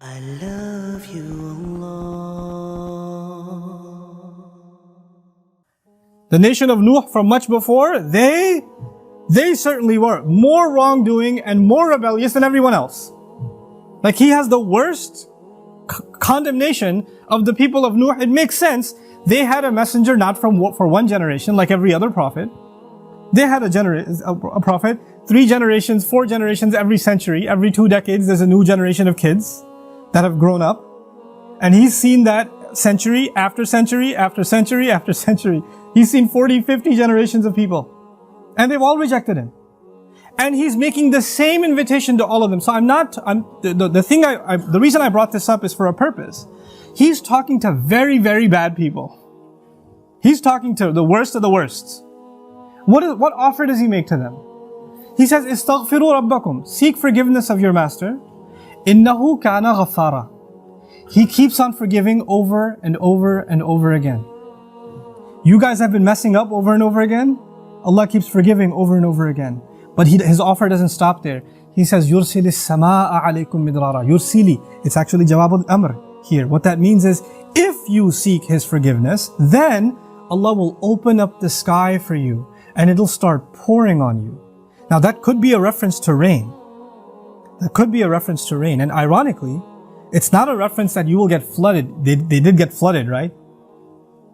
I love you, Allah. The nation of Nuh from much before, they certainly were more wrongdoing and more rebellious than everyone else. Like he has the worst condemnation of the people of Nuh. It makes sense. They had a messenger not for one generation like every other prophet. They had a prophet 3 generations, 4 generations every century. Every 2 decades there's a new generation of kids that have grown up. And he's seen that century after century after century after century. He's seen 40, 50 generations of people. And they've all rejected him. And he's making the same invitation to all of them. So the reason I brought this up is for a purpose. He's talking to very, very bad people. He's talking to the worst of the worst. What offer does he make to them? He says, "Istaghfiru rabbakum." Seek forgiveness of your master. Innahu kana ghaffara. He keeps on forgiving over and over and over again. You guys have been messing up over and over again. Allah keeps forgiving over and over again. But His offer doesn't stop there. He says, "Yursili as-samaa'a alaykum midrara." Yursili. It's actually jawab al-amr here. What that means is, if you seek His forgiveness, then Allah will open up the sky for you and it'll start pouring on you. Now that could be a reference to rain. That could be a reference to rain. And ironically, it's not a reference that you will get flooded. They did get flooded, right?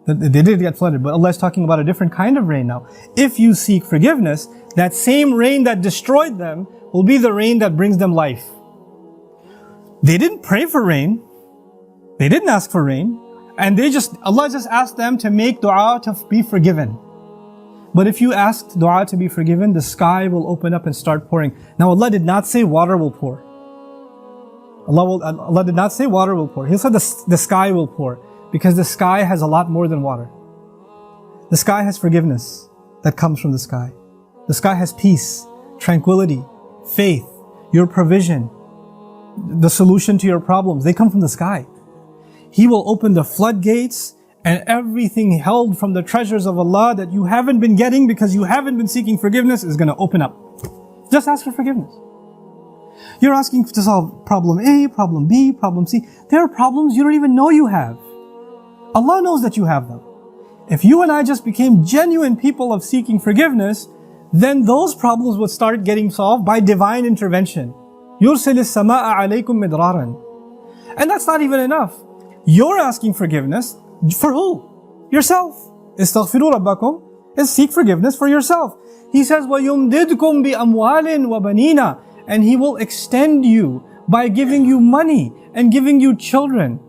They did get flooded, but Allah is talking about a different kind of rain now. If you seek forgiveness, that same rain that destroyed them will be the rain that brings them life. They didn't pray for rain. They didn't ask for rain. And Allah just asked them to make dua to be forgiven. But if you asked dua to be forgiven, the sky will open up and start pouring. Now Allah did not say water will pour. Allah did not say water will pour. He said the sky will pour. Because the sky has a lot more than water. The sky has forgiveness that comes from the sky. The sky has peace, tranquility, faith, your provision, the solution to your problems. They come from the sky. He will open the floodgates and everything held from the treasures of Allah that you haven't been getting because you haven't been seeking forgiveness is going to open up. Just ask for forgiveness. You're asking to solve problem A, problem B, problem C. There are problems you don't even know you have. Allah knows that you have them. If you and I just became genuine people of seeking forgiveness, then those problems would start getting solved by divine intervention. يُرْسِلِ السَّمَاءَ عَلَيْكُمْ مِدْرَارًا. And that's not even enough. You're asking forgiveness for who? Yourself. إِسْتَغْفِرُوا رَبَّكُمْ is seek forgiveness for yourself. He says, وَيُمْدِدْكُمْ بِأَمْوَالٍ وَبَنِينَ. And He will extend you by giving you money and giving you children.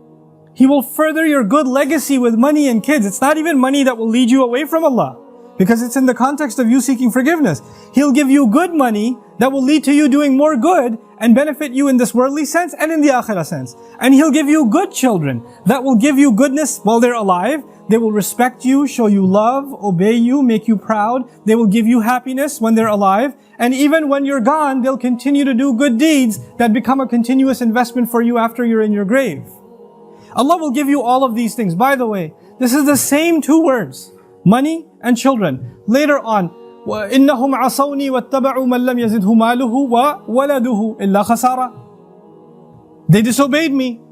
He will further your good legacy with money and kids. It's not even money that will lead you away from Allah, because it's in the context of you seeking forgiveness. He'll give you good money that will lead to you doing more good and benefit you in this worldly sense and in the akhirah sense. And He'll give you good children that will give you goodness while they're alive. They will respect you, show you love, obey you, make you proud. They will give you happiness when they're alive. And even when you're gone, they'll continue to do good deeds that become a continuous investment for you after you're in your grave. Allah will give you all of these things. By the way, this is the same 2 words, money and children. Later on, وَإِنَّهُمْ عَصَوْنِي وَاتَّبَعُوا مَنْ لَمْ يَزِدْهُ مَالُهُ وَوَلَدُهُ إِلَّا خَسَارًا. They disobeyed me,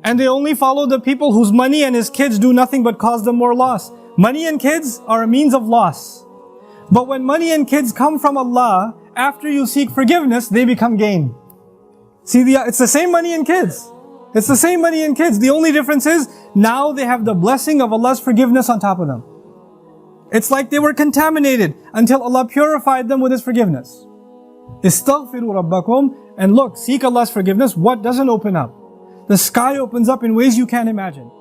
and they only follow the people whose money and his kids do nothing but cause them more loss. Money and kids are a means of loss. But when money and kids come from Allah, after you seek forgiveness, they become gain. See, it's the same money and kids. It's the same money and kids. The only difference is, now they have the blessing of Allah's forgiveness on top of them. It's like they were contaminated until Allah purified them with His forgiveness. Istaghfiru rabbakum. And look, seek Allah's forgiveness. What doesn't open up? The sky opens up in ways you can't imagine.